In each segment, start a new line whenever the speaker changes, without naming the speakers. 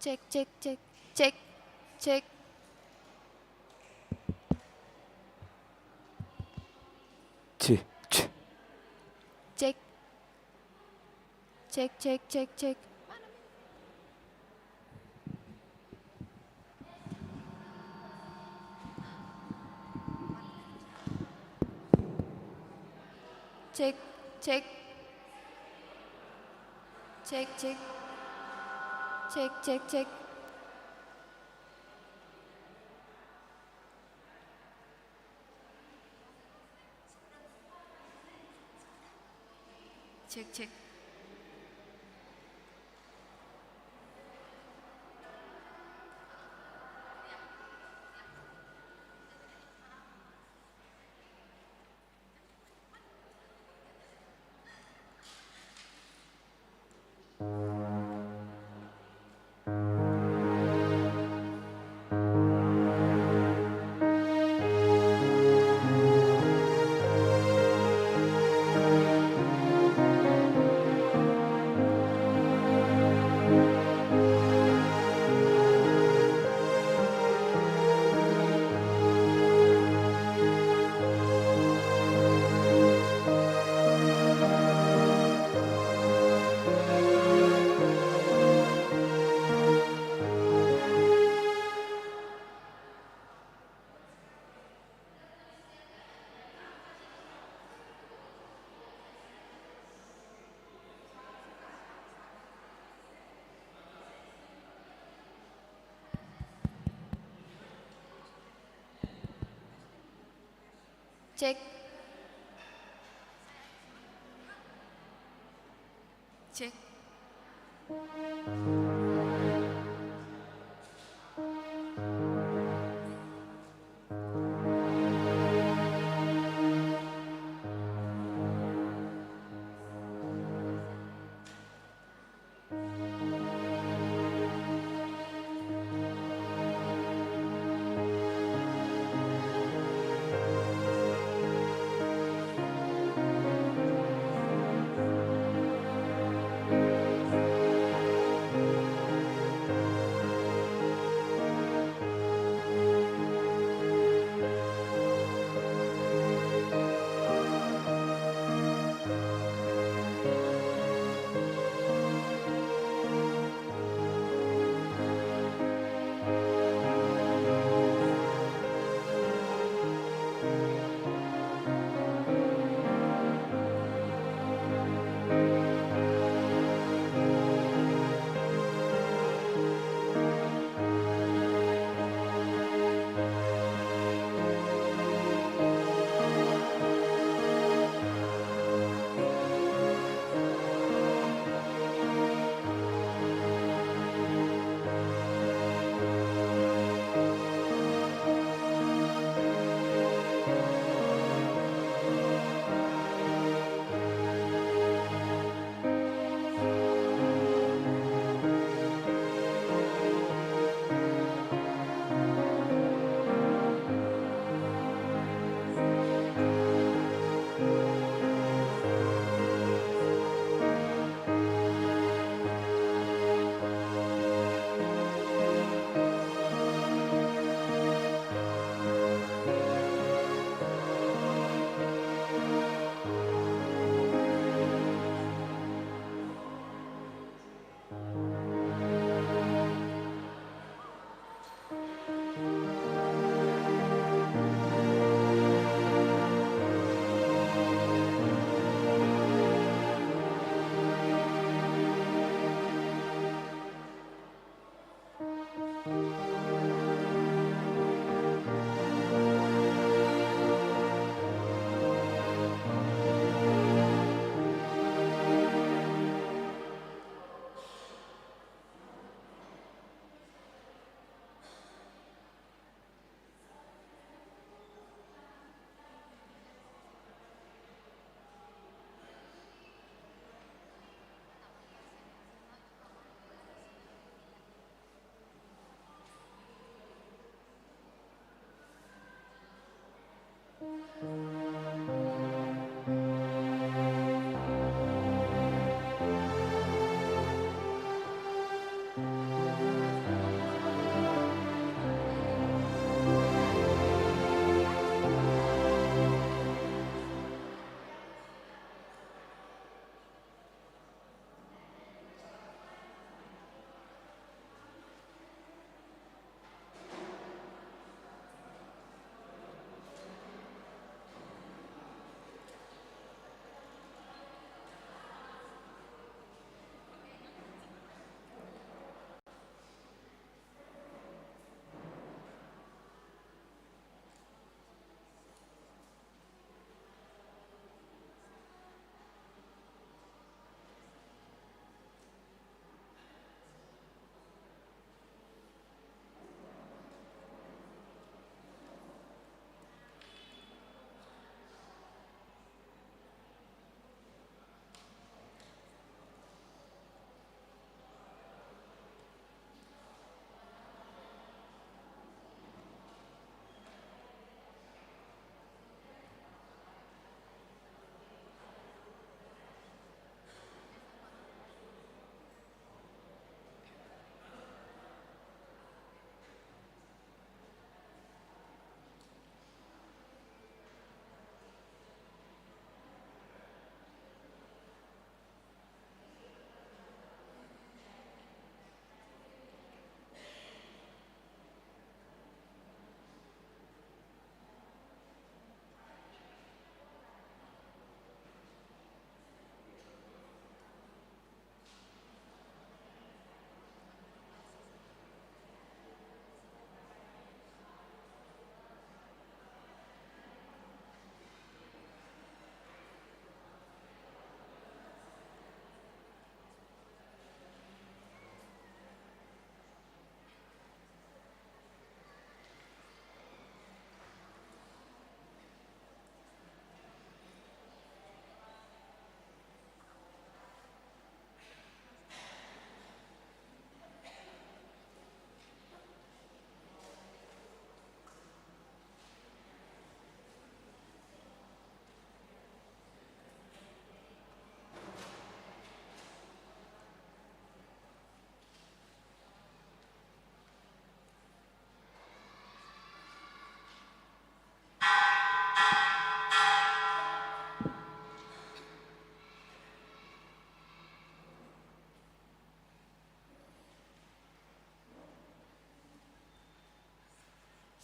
Cek cek cek cek cek
C, C.
cek cek cek cek cek cek cek cek cek cek cek cek cek cek cek cek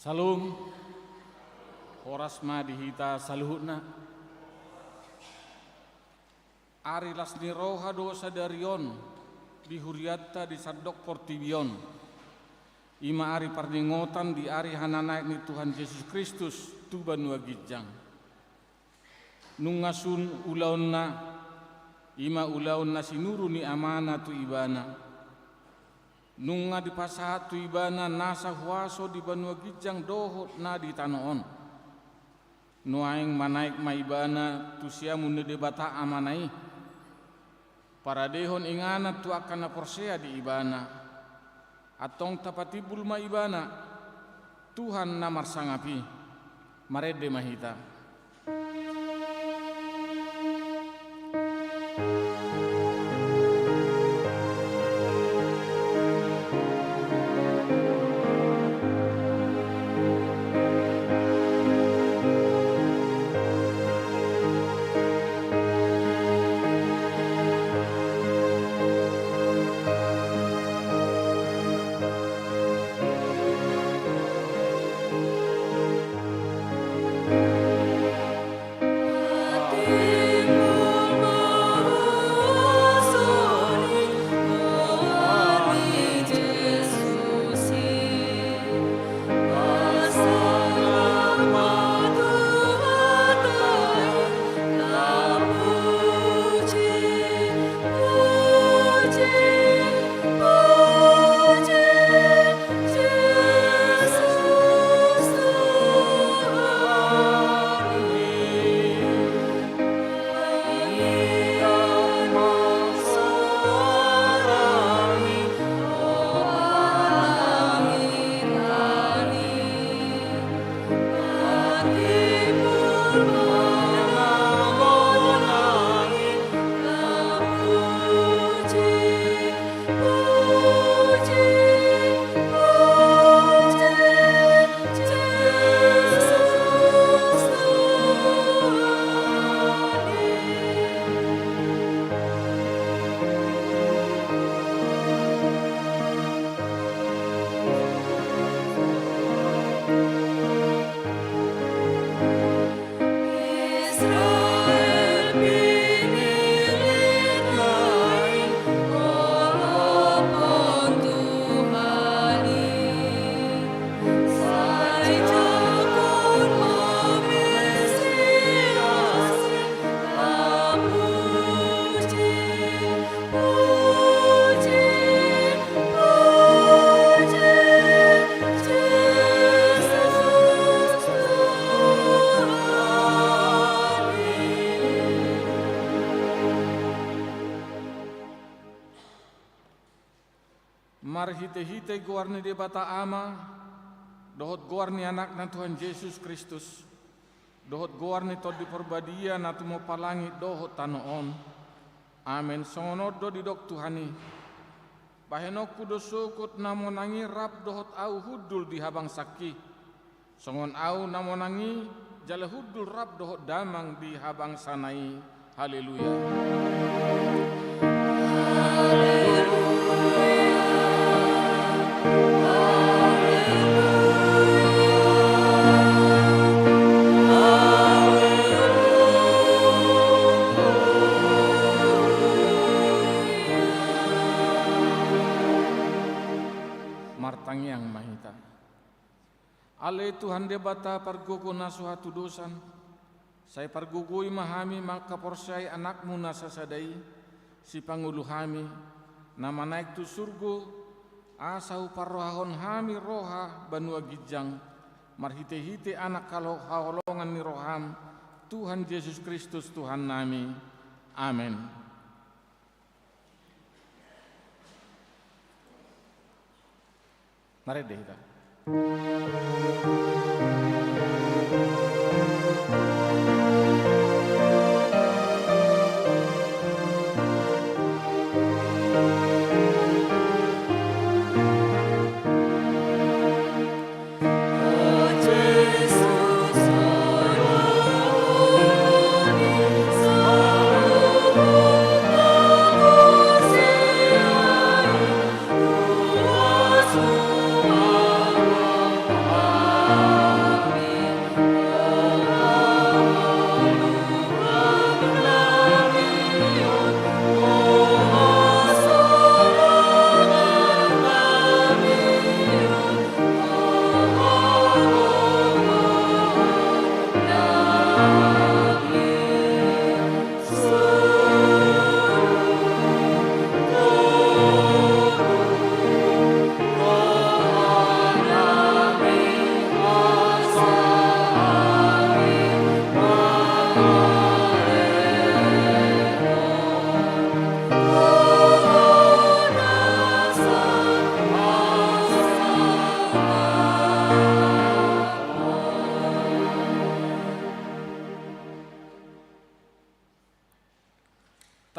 Salum, horas ma dihita saluhutna. Ari lasni roha dosa darion, dihuriatta di sadok portibion. Ima ari parningotan di ari hananaik ni Tuhan Yesus Kristus tuban wagijang. Nungasun ulaunna, ima ulaunna sinuru ni amana tu ibana. Nunga di pasahat tu ibana nasa huaso di banua gijang dohot na di tanoon. Nuaing manaik ma ibana tu siamu nede bata amanai. Para dehon ingana tu akan porsea di ibana. Atong tapatibul ma ibana. Tuhan namar sangapi. Marede mahita. Mar hite-hite guarni de bata ama, dohot guarni anak na Tuhan Yesus Kristus, dohot guarni tod di perbadia na tumo palangi dohot tanoon. Amen. Songonod do di dok Tuhani. Bahenok kudo sukut namonangi rap dohot au hudul di habang saki. Songon au namonangi jale hudul rap dohot damang di habang sanai. Haleluya. Martangyang mahita. Ale Tuhan debata pargugo na suatu dosan. Saya pargugui mahami maka porsai anakmu nasasadai. Si pangulu hami nama naik tu surgo asau parrohahon hami roha banua gijang. Marhite-hite anak kalau haholongan ni roham Tuhan Yesus Kristus Tuhan nami. Amin. Mari deh kita.
Oh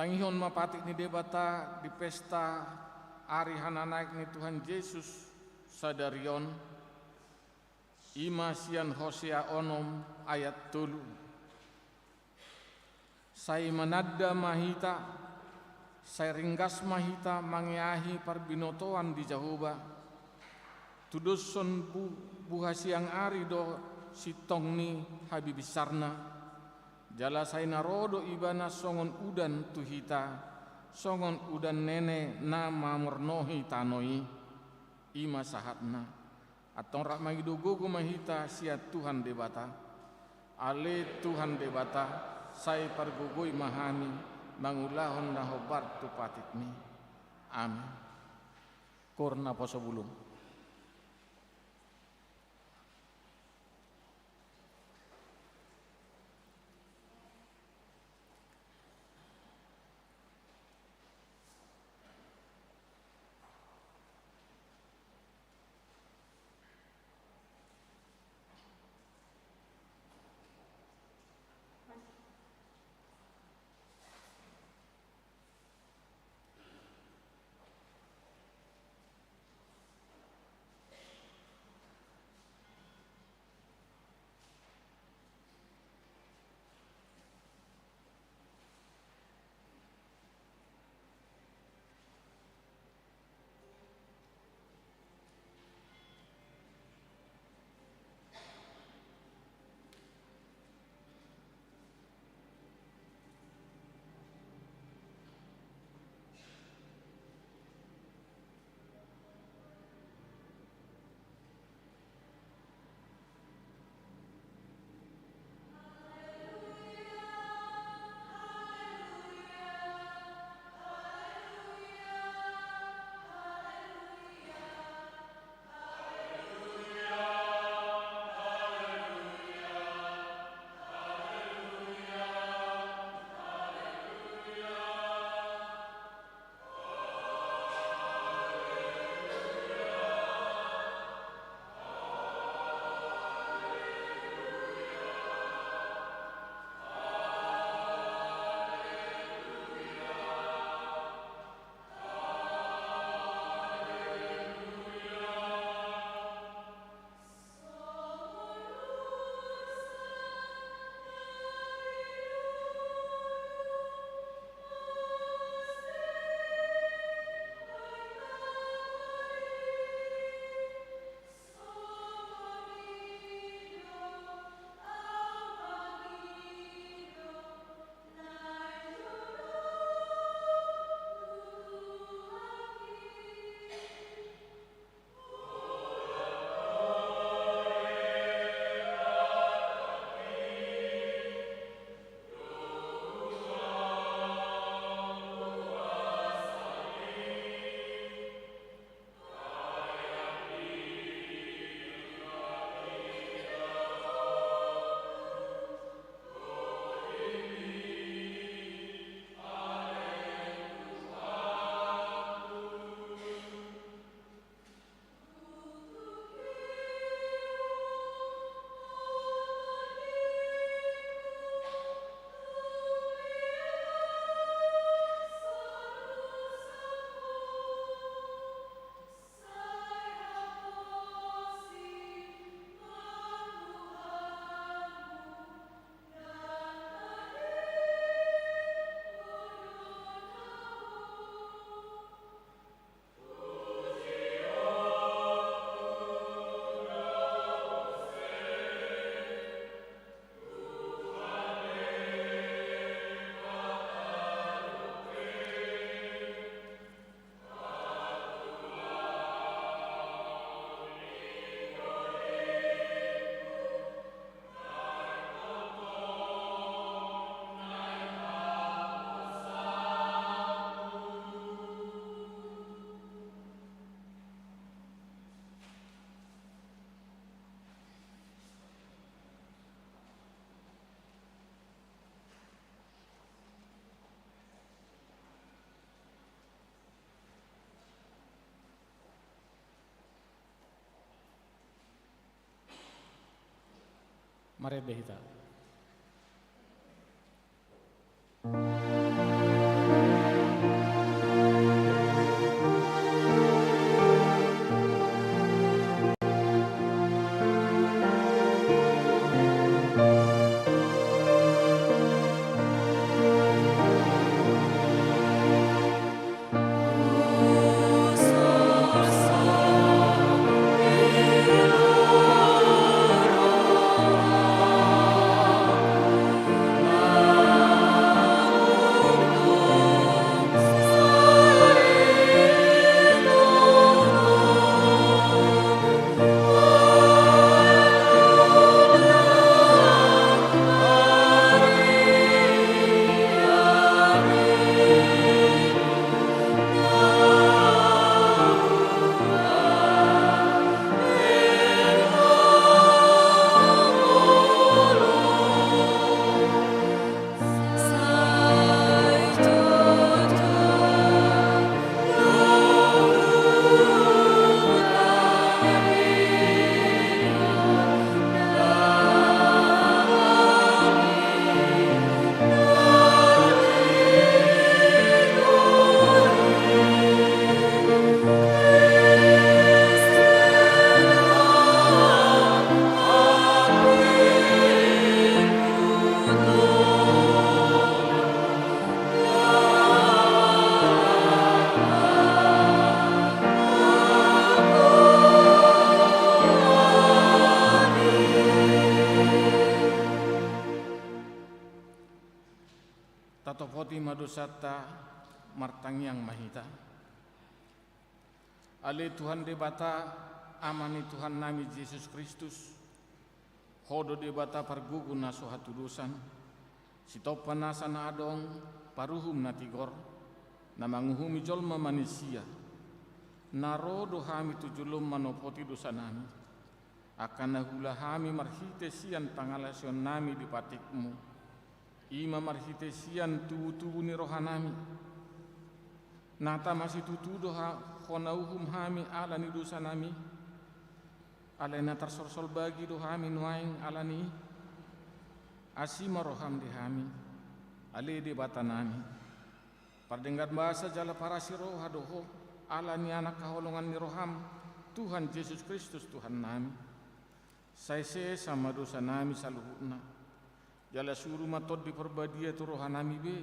Tangihon mapatik ni debata di pesta Ari Hananaik ni Tuhan Yesus sadarion Ima sian Hosea onom ayat 3. Sai manadda mahita, sai ringgas mahita mangiahi parbinotoan di Jahoba. Tuduson buha siang ari do sitongni habibisarna. Jala sai narodo ibana songon udan tuhita, songon udan nene na mamurnohi tanoi, ima sahatna. Atong rak magidugo mahita sia Tuhan debata, ale Tuhan debata, sai pargugoi mahani, mangulahon na hobar tupatitmi. Amin. Korna posobulung.
Mari Behita.
serta martangiang mahita. Ale Tuhan debata amani Tuhan nami Yesus Kristus, hodo debata pargugu naso hatudusan, sitopan nasa na adong paruhum na tigor, na manguhumi jolma manusia, narodo hami tujulum manopoti dosa nami, akan nahula hami marhite sian pangalasion nami di patikmu, ima marhite sian tubuh-tubuh ni rohanami, nata masih tutudo honauhum hami ala ni dosa nami, alena tarsorsol bagi do hami nuaing alani, asima roham di hami, ale di batanami, pardengat bahasa jala parasi roha doho, alani anak kaholongan ni roham, Tuhan Yesus Kristus Tuhan nami, saise sama dosa nami saluhutna, jala suruh matod di perbadia tu rohanami be,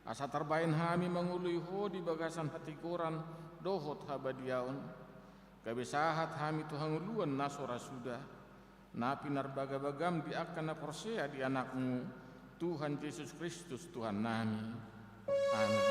asa tarbain hami mangului ho di bagasan hati koran dohot habadiaon, kabesahat hami Tuhan uluan nasora sudah, napi narbagabagam di akan naporsea di anakmu, Tuhan Yesus Kristus Tuhan nami. Amin.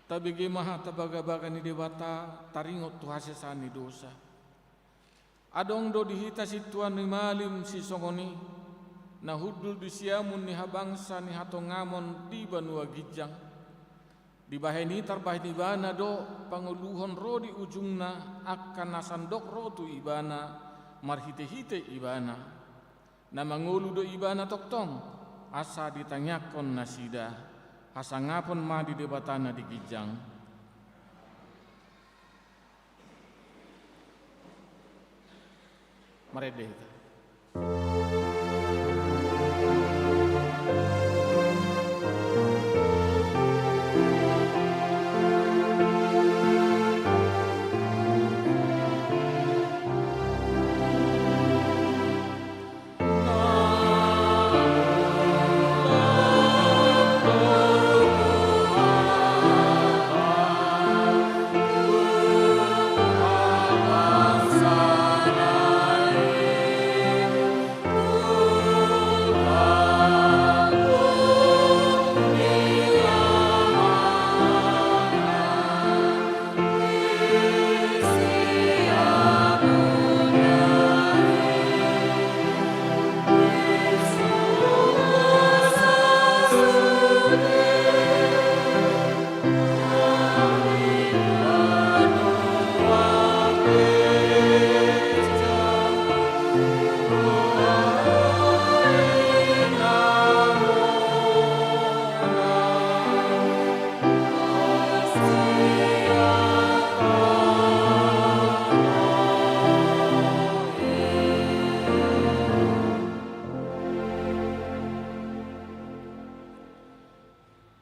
Tabigi maha tabaga-baga ni dewata taringot tu hasesani dosa. Adong do dihita si tuan ni malim si songoni, nahudul di siamun ni habangsa ni hatongamon di banua gijang. Di baheni tarbahini bana do panguluhon ro di ujungna akan nasandok ro tu ibana marhite-hite ibana. Na mangulu do ibana toktong asa ditanyakon nasida. Hasangapon ma di debatana di gijang. Marede.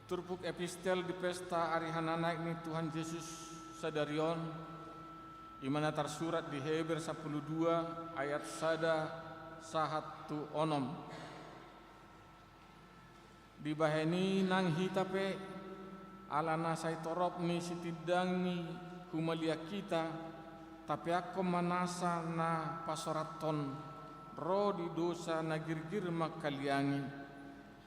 Turpuk epistel di pesta Arihanana ini Tuhan Yesus sadarion, imana tersurat di Heber 12 ayat sada sahat tu onom. Di baheni nang hitape alana say torop ni sitidangi humalia kita, tapi aku manasa na pasoraton ro di dosa na girgir makaliangi.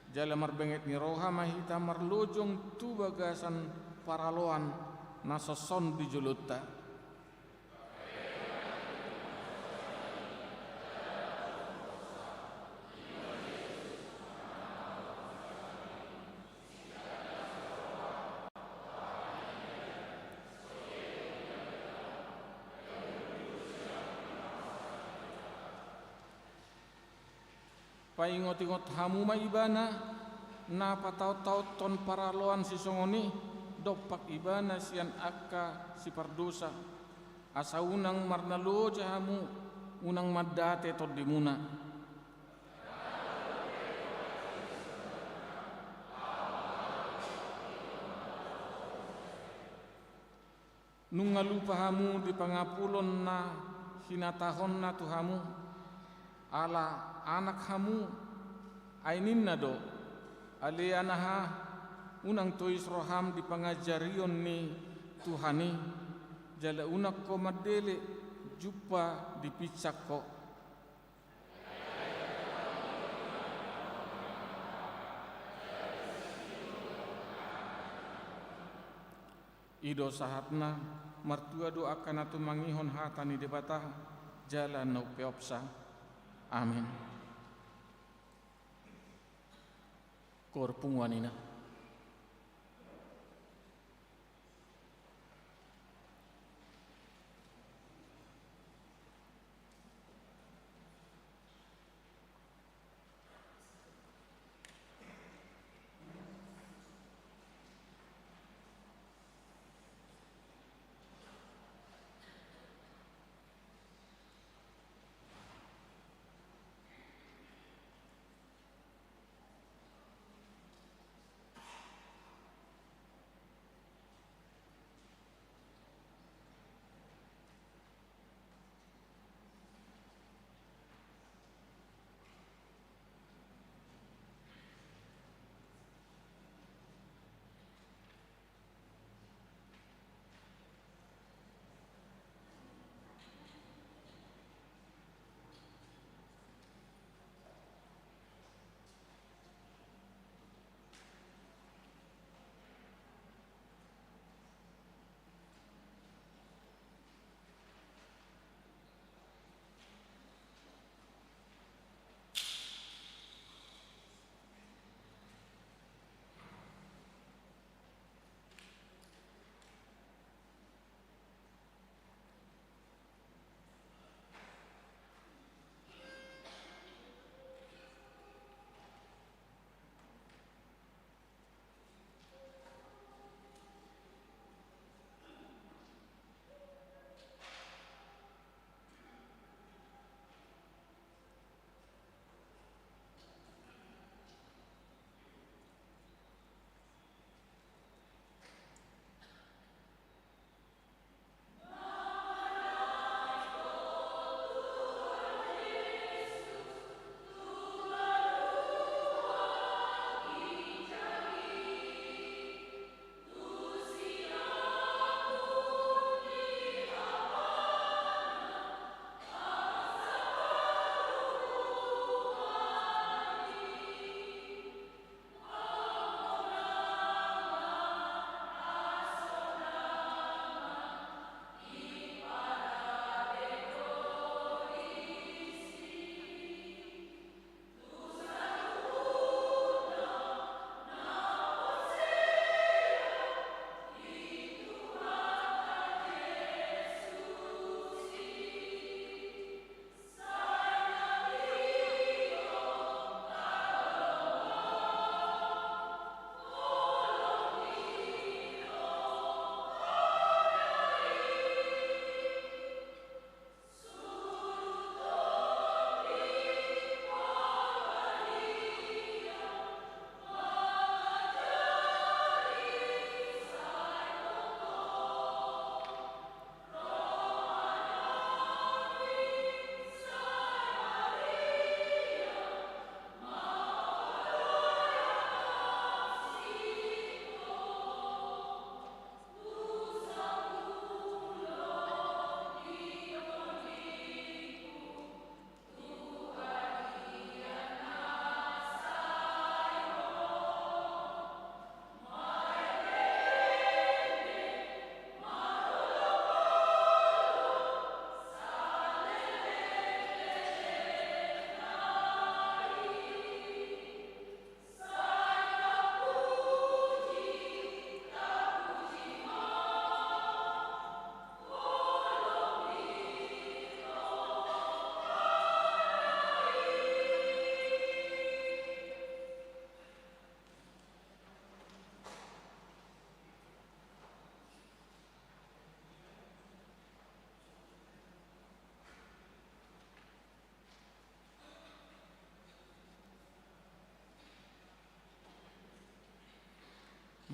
Jala marbenget ni roha mahita marlojong tu bagasan paraloan nasoson di juluta. paingot-ingot hamu ma ibana na patau-tau ton paraloan si songoni dopak ibana sian akka si pardosa asa unang marnalo jahamu unang madate to dimuna nung ngalupa hamu di pangapulon na hinatahon na tuhamu ala anak hamu ainin na do ali anaha unang tois roham di pangajarion ni Tuhani jala unak ko madele jumpa di picak ko ido sahatna martua doakan atu mangihon hatani debata jalan no peopsa amin korpung wanina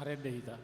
Harede hita.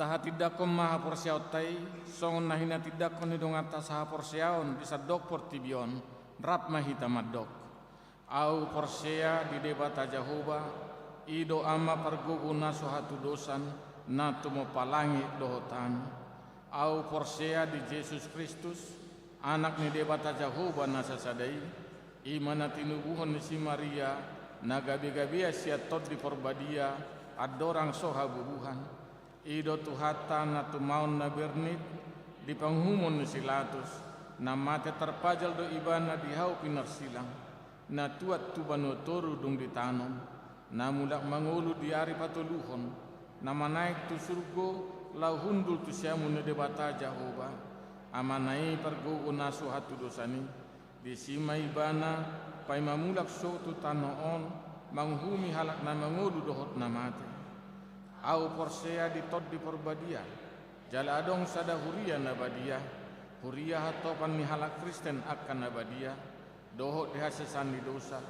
Taha tidak ko maha porsiaw tay, songon nahina tidak ko nidong atas saha porsiaon, bisa dok portibion, rap mahita madok. Au porsia di debata Jehovah, ido ama perguguna suhatu dosan, natu mo palangi dohotan. Au porsia di Yesus Kristus, anak ni debata Jehovah nasa sadai, imana tinubuhon ni si Maria, nagabi-gabia siatot di porbadia, adorang soha bubuhan. Ido tuhata na tumaon na bernit di panghumon ni silatus na mate terpajal do ibana di hau pinarsilang na tuat tubano toru dung ditanom na mulak mangulu di ari patuluhon na manaik tu surgo lau hundul tu siamu ne debata Jehovah amanai pergo nasu hatu dosani di sima ibana pai mamulak so tu tanoon manghumi halak na mangulu dohot na mate. Au porsea di tot di porbadia, jala adong sada huria nabadia, huria hatopan ni halak Kristen akan nabadia, dohot dihasesan di dosa,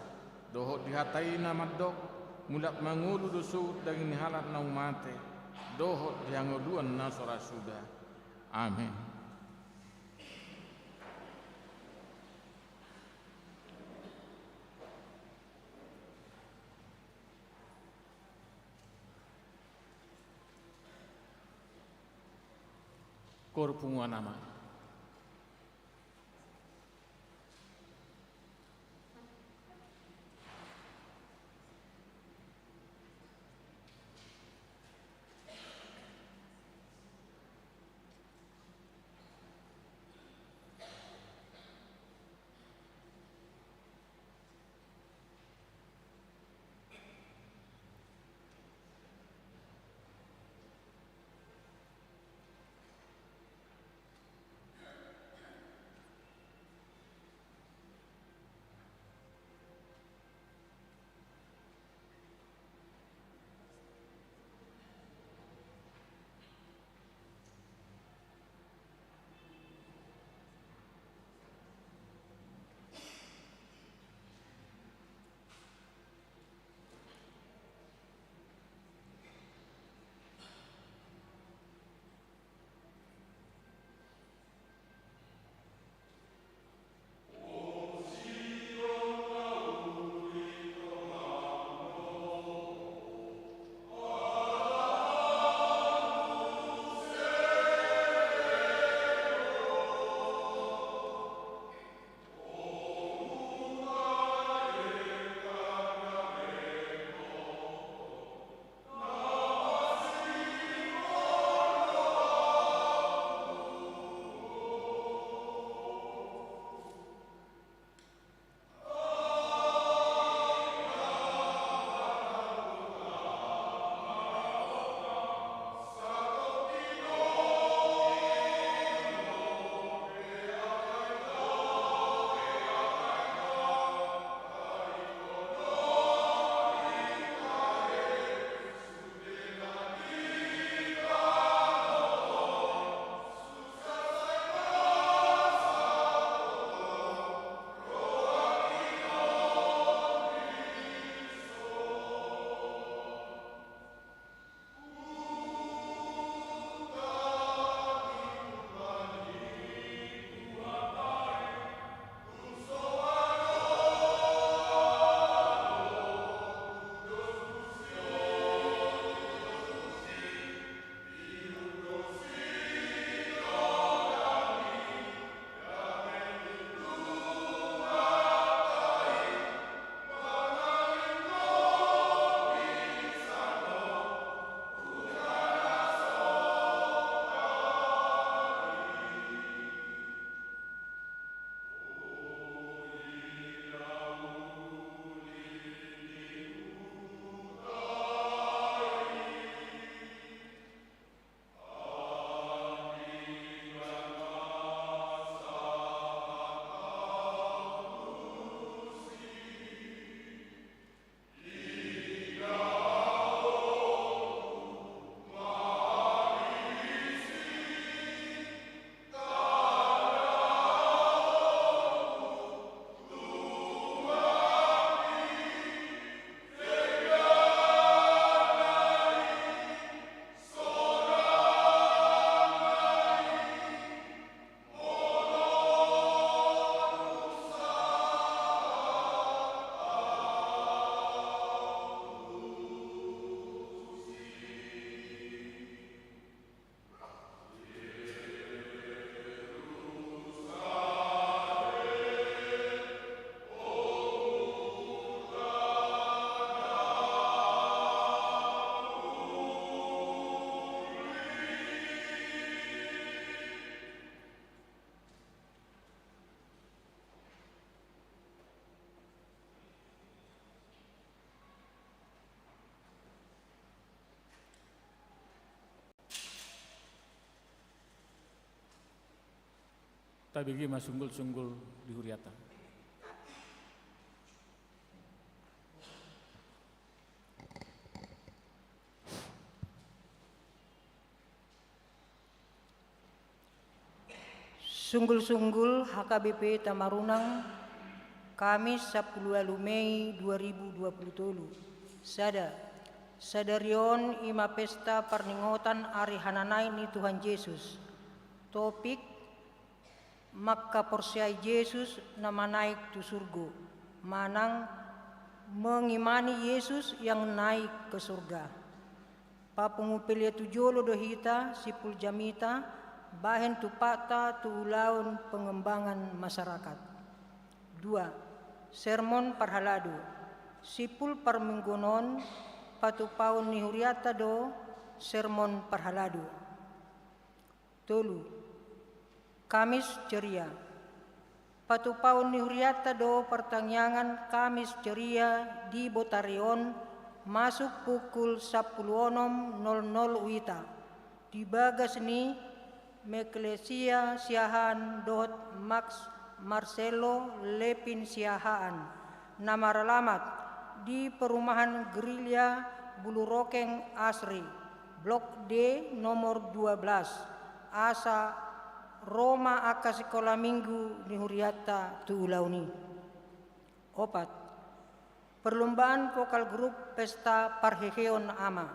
dohot dihatai namadok, mulak mangulu dosu daging ni halak naung mate, dohot diangoluan nasora sudah. Amin. Korpungan nama. tabigi masunggul-sunggul di huriata.
Sunggul-sunggul HKBP Tamarunang, Kamis 10 Mei 2020. Sadarion ima pesta perningotan Ari Hananai ni Tuhan Yesus. Topik Makkaporsiai Yesus nama naik tu surga. Manang mengimani Yesus yang naik ke surga. Papungupilia tu jolo dohita sipul jamita bahen tu pata tu ulaun pengembangan masyarakat. 2. Sermon parhaladu. Sipul parminggonon patu paun ni huriata do sermon parhaladu. 3. Kamis ceria. Patu paun ni huriata do pertangyangan Kamis ceria di Botarion masuk pukul 10.00 wita. Di bagas ni Meklesia Siahaan dot Max Marcelo Lepin Siahaan. Nama alamat di Perumahan Gerilya Bulurokeng Asri, Blok D nomor 12, Asa Roma Aka Sekolah Minggu di Huriata tu Ulauni. 4. Perlombaan vokal grup Pesta Parheheon Ama.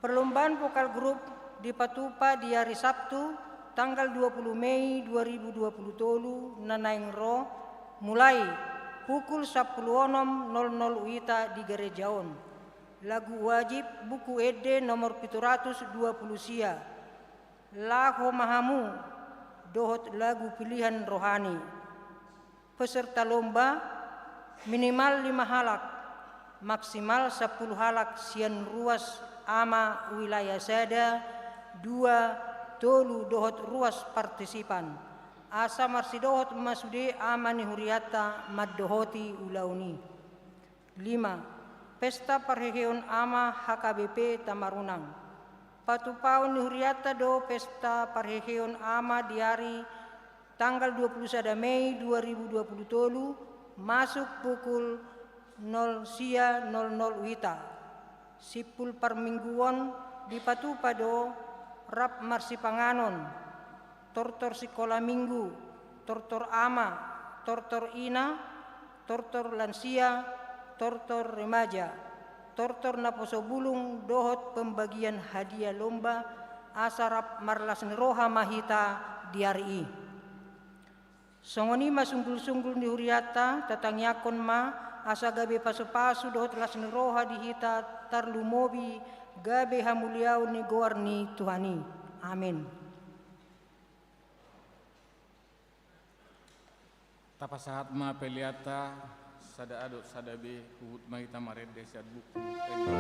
Perlombaan vokal grup di Patupa di hari Sabtu tanggal 20 Mei 2020 nanaing ro mulai pukul 10.00 wita di Gerejaon. Lagu wajib buku ED nomor 720 sia. Laho mahamu dohot lagu pilihan rohani. Peserta lomba minimal 5 halak, maksimal 10 halak sian ruas ama wilayah sada 2 tolu dohot ruas partisipan. Asa marsidohot masude amani huriata maddohoti ulauni. 5. Pesta Parheheon Ama HKBP Tamarunang. Patupaun huriata do Pesta Parheheon Ama di hari tanggal 21 Mei 2020 masuk pukul 0 sia 00 wita. Sipul parmingguon di Patupa do Rap Marsipanganon, Tortor Sekolah Minggu, Tortor Ama, Tortor Ina, Tortor Lansia, Tortor Remaja, Tortor Naposo Bulung dohot pembagian hadiah lomba asarap marlas neroha mahita di hari i. Songoni masunggul-sunggul di huriata tatangyakon ma asa gabe pasu-pasu dohot las neroha di hita tarlumobi gabe hamuliau ni goarni Tuhani. Amin.
Tapasahat ma peliata sada adot sada be kuhut mahita marede siad buku.
Yesus,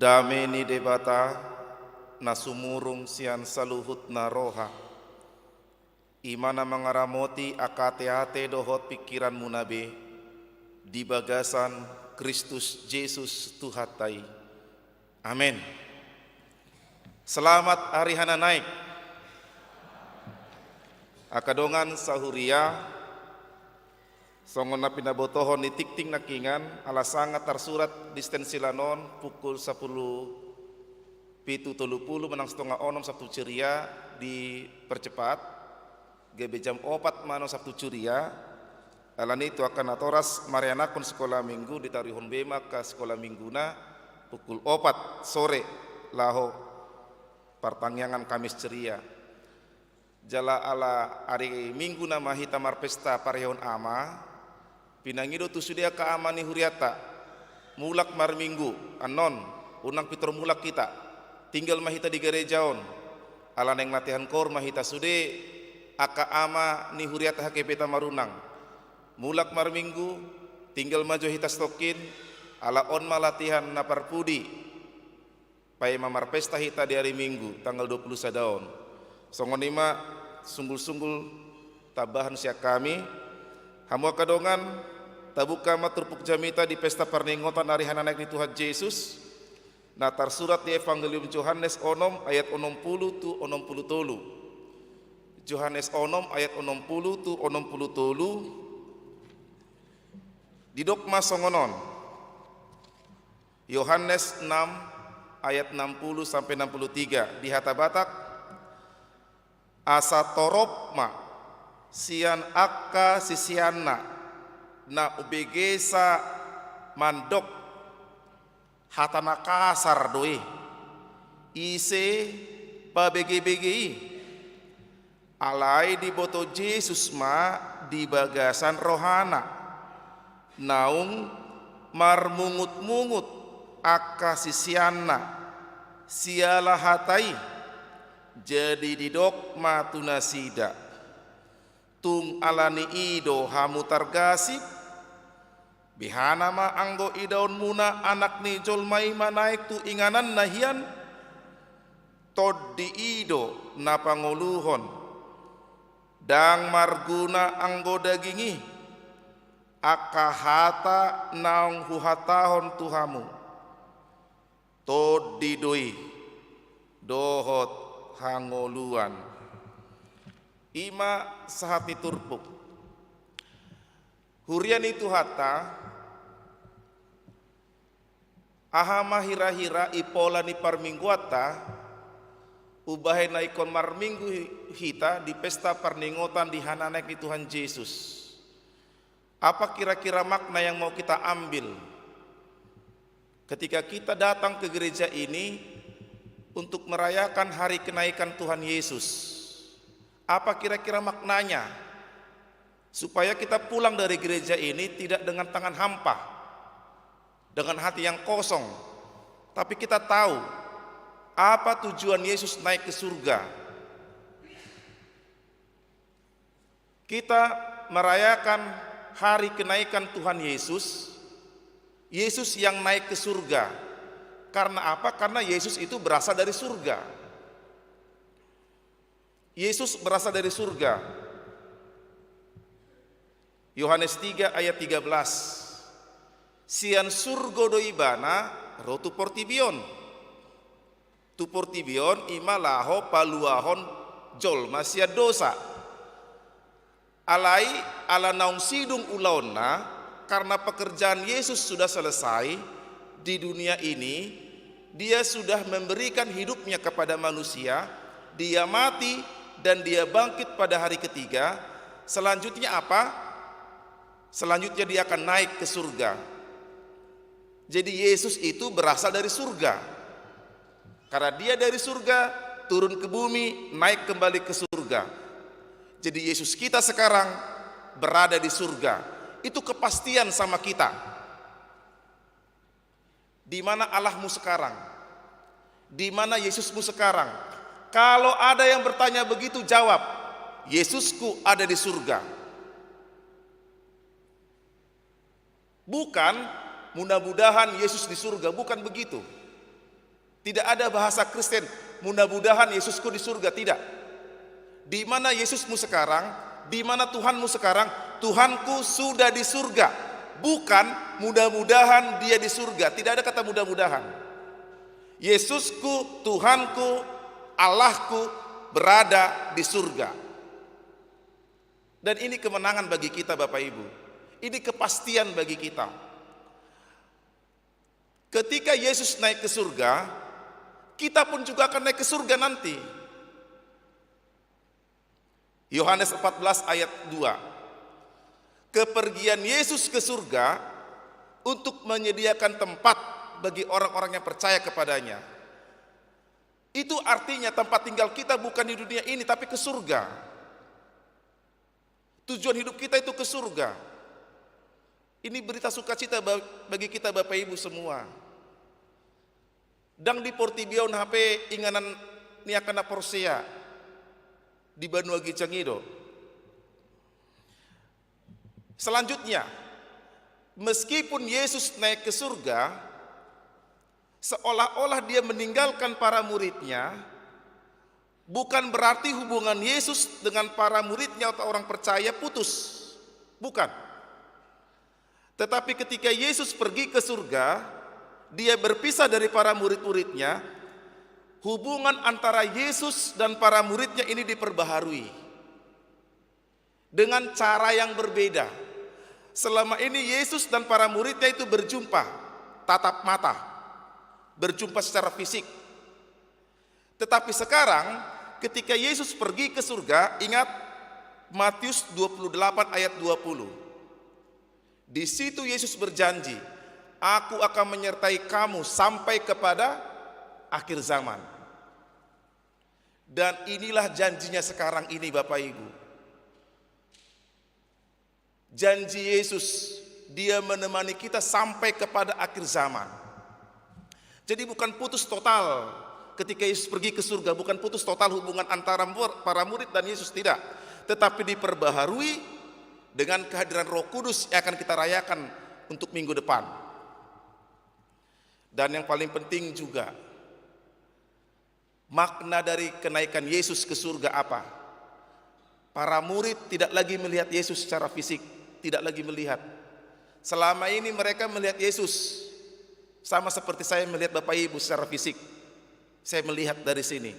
dame ni debata na sumurung sian saluhut na roha. Imana mangaramoti akate-ate dohot pikiran munabe di bagasan Kristus Yesus Tuhatai. Amin. Selamat hari hana naik. Akadongan sahuria songon na pinabotohon ni tikting nakingan alasangat tersurat distensilanon pukul 10:30 menang setengah onom Sabtu ceria dipercepat gebe jam 4 mano Sabtu ceria alani itu akan atoras marianakun sekolah minggu ditarihon bema ke sekolah mingguna pukul 4 sore laho pertangyangan Kamis ceria jala ala hari minggu nama hita marpesta parihon ama pinangido tu sudia ka ama ni huriata mulak mar minggu anon unang pitor mulak kita tinggal mahita di gerejaon ala neng latihan kor mahita sude aka ama ni huriata hakepeta marunang mulak mar minggu tinggal maju hita stokin ala on malatihan na parpudi pai mamar pesta hita di hari minggu tanggal 20 sadaon songonima sunggul-sunggul tabahan sia kami hamu kadongan tabuka maturpuk jamita di pesta perningotan hari hana naik di Tuhan Yesus na tersurat di Evangelium Yohanes onom ayat 60 tu 63 Yohanes onom ayat 60 tu 63 di dogma songonon Yohanes 6 ayat 60 sampai 63 di hata Batak asa toropma sian akka sisianna na ubegesa mandok hatana kasar doi ise pabege-begi alai di boto Yesus ma di bagasan rohana naung marmungut-mungut akka sisianna siala hatai jadi di dogma tunasida tung alani ido hamu targasip bihana ma anggo idaun muna anak ni jolmai manaik tu inganan nahian tod di ido na panguluhon dang marguna anggo dagingi akahata naung huhatahon tuhamu tod di doi dohot hangoluan ima sahati turpuk hurian itu hata ahama hira-hira ipola ni parmingguata ubahe na ikon marminggu hita di pesta perningotan di hananek di Tuhan Yesus. Apa kira-kira makna yang mau kita ambil ketika kita datang ke gereja ini untuk merayakan hari kenaikan Tuhan Yesus? Apa kira-kira maknanya? Supaya kita pulang dari gereja ini tidak dengan tangan hampa, dengan hati yang kosong, tapi kita tahu apa tujuan Yesus naik ke surga. Kita merayakan hari kenaikan Tuhan Yesus, Yesus yang naik ke surga. Karena apa? Karena Yesus itu berasal dari surga. Yesus berasal dari surga. Yohanes 3 ayat 13. Sian surgo doibana rotu portibion. Tu portibion ima laho paluahon jol masia dosa. Alai ala naung sidung ulauna karena pekerjaan Yesus sudah selesai di dunia ini. Dia sudah memberikan hidupnya kepada manusia, dia mati dan dia bangkit pada hari ketiga. Selanjutnya apa? Selanjutnya dia akan naik ke surga. Jadi Yesus itu berasal dari surga. Karena dia dari surga turun ke bumi, naik kembali ke surga. Jadi Yesus kita sekarang berada di surga. Itu kepastian sama kita. Di mana Allahmu sekarang? Di mana Yesusmu sekarang? Kalau ada yang bertanya begitu, jawab, Yesusku ada di surga. Bukan mudah-mudahan Yesus di surga, bukan begitu. Tidak ada bahasa Kristen, mudah-mudahan Yesusku di surga, tidak. Di mana Yesusmu sekarang, di mana Tuhanmu sekarang? Tuhanku sudah di surga. Bukan mudah-mudahan dia di surga, tidak ada kata mudah-mudahan. Yesusku, Tuhanku, Allahku berada di surga. Dan ini kemenangan bagi kita Bapak Ibu. Ini kepastian bagi kita. Ketika Yesus naik ke surga, kita pun juga akan naik ke surga nanti. Yohanes 14 ayat 2. Kepergian Yesus ke surga untuk menyediakan tempat bagi orang-orang yang percaya kepadanya. Itu artinya tempat tinggal kita bukan di dunia ini tapi ke surga. Tujuan hidup kita itu ke surga. Ini berita sukacita bagi kita Bapak Ibu semua. Dang di Portibion HP inganan niakana Porsea di Banua Gicangido. Selanjutnya, meskipun Yesus naik ke surga, seolah-olah dia meninggalkan para muridnya, bukan berarti hubungan Yesus dengan para muridnya atau orang percaya putus. Bukan. Tetapi ketika Yesus pergi ke surga, dia berpisah dari para murid-muridnya, hubungan antara Yesus dan para muridnya ini diperbaharui dengan cara yang berbeda. Selama ini Yesus dan para muridnya itu berjumpa tatap mata, berjumpa secara fisik. Tetapi sekarang ketika Yesus pergi ke surga, ingat Matius 28 ayat 20. Di situ Yesus berjanji, aku akan menyertai kamu sampai kepada akhir zaman. Dan inilah janjinya sekarang ini Bapak Ibu. Janji Yesus, dia menemani kita sampai kepada akhir zaman. Jadi bukan putus total ketika Yesus pergi ke surga, bukan putus total hubungan antara para murid dan Yesus, tidak. Tetapi diperbaharui dengan kehadiran Roh Kudus yang akan kita rayakan untuk minggu depan. Dan yang paling penting juga, makna dari kenaikan Yesus ke surga apa? Para murid tidak lagi melihat Yesus secara fisik, tidak lagi melihat. Selama ini mereka melihat Yesus sama seperti saya melihat Bapak Ibu secara fisik. Saya melihat dari sini,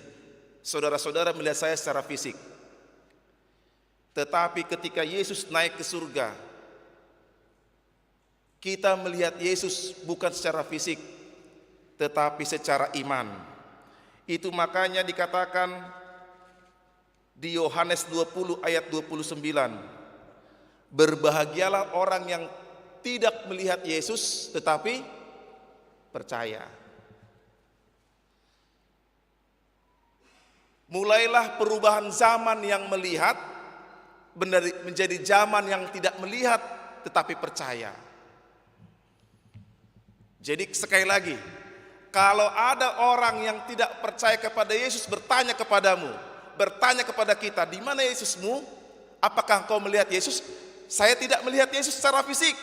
saudara-saudara melihat saya secara fisik. Tetapi ketika Yesus naik ke surga, kita melihat Yesus bukan secara fisik, tetapi secara iman. Itu makanya dikatakan di Yohanes 20 ayat 29, berbahagialah orang yang tidak melihat Yesus tetapi percaya. Mulailah perubahan zaman yang melihat menjadi zaman yang tidak melihat tetapi percaya. Jadi sekali lagi, kalau ada orang yang tidak percaya kepada Yesus bertanya kepadamu, bertanya kepada kita, di mana Yesusmu? Apakah engkau melihat Yesus? Saya tidak melihat Yesus secara fisik,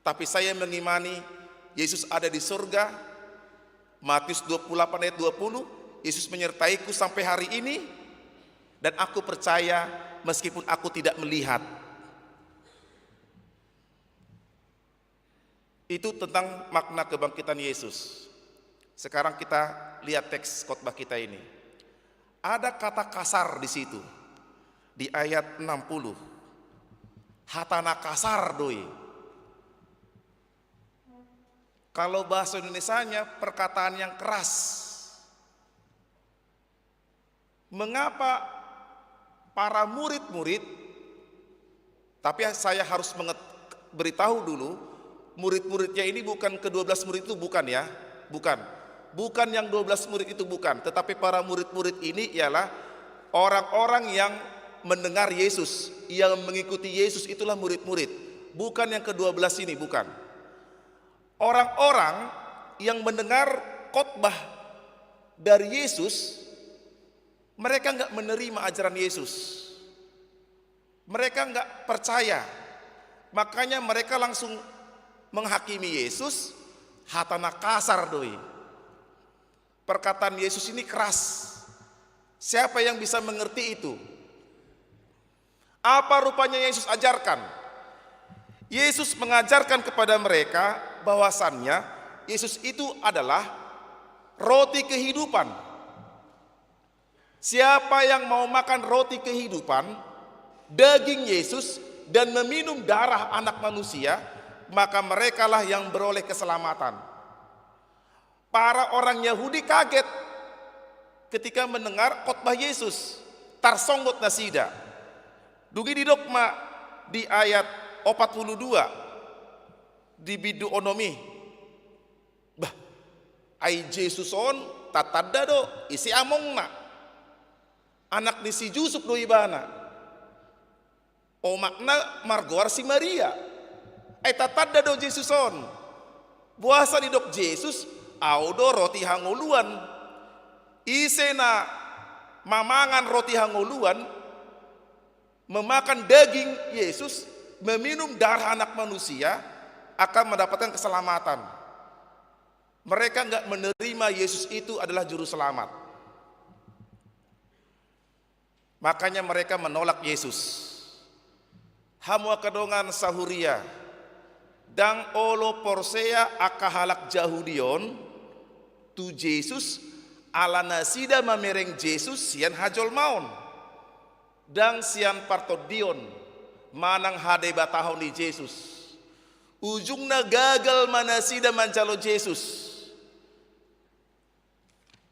tapi saya mengimani Yesus ada di surga. Matius 28 ayat 20, Yesus menyertaiku sampai hari ini, dan aku percaya meskipun aku tidak melihat. Itu tentang makna kebangkitan Yesus. Sekarang kita lihat teks khotbah kita ini. Ada kata kasar di situ, di ayat 60. Hatana kasar doi. Kalau bahasa Indonesianya perkataan yang keras. Mengapa para murid-murid, tapi saya harus beritahu dulu, murid-muridnya ini bukan ke-12 murid itu, bukan ya, bukan yang 12 murid itu, bukan, tetapi para murid-murid ini ialah orang-orang yang mendengar Yesus, yang mengikuti Yesus, itulah murid-murid, bukan yang ke-12 ini, bukan. Orang-orang yang mendengar khotbah dari Yesus, mereka enggak menerima ajaran Yesus, mereka enggak percaya, makanya mereka langsung menghakimi Yesus, hatana kasar doi. perkataan Yesus ini keras. Siapa yang bisa mengerti itu? Apa rupanya Yesus ajarkan? Yesus mengajarkan kepada mereka bahwasannya Yesus itu adalah roti kehidupan. Siapa yang mau makan roti kehidupan, daging Yesus, dan meminum darah anak manusia, maka merekalah yang beroleh keselamatan. Para orang Yahudi kaget ketika mendengar khotbah Yesus. Tarsonggot nasida. Dugi di dogma di ayat 42 di bidu onomi. Bah, ai Yesus on tatadda do isi among na. Anak ni si Yusuf do ibana. O makna margoar si Maria. Ai tatadda do Yesus on. Buasa di dok Yesus au do roti hanguluan. Ise na mamangan roti hanguluan, memakan daging Yesus, meminum darah anak manusia, akan mendapatkan keselamatan. Mereka enggak menerima Yesus itu adalah juru selamat. Makanya mereka menolak Yesus. Hamwa kedongan sahuria dang olo porsea akahalak jahudion tu Yesus ala nasida mamereng Yesus sian hajol maun dang sian partodion manang hade batahon di Yesus. Ujungnya gagal manasida mancalo Yesus.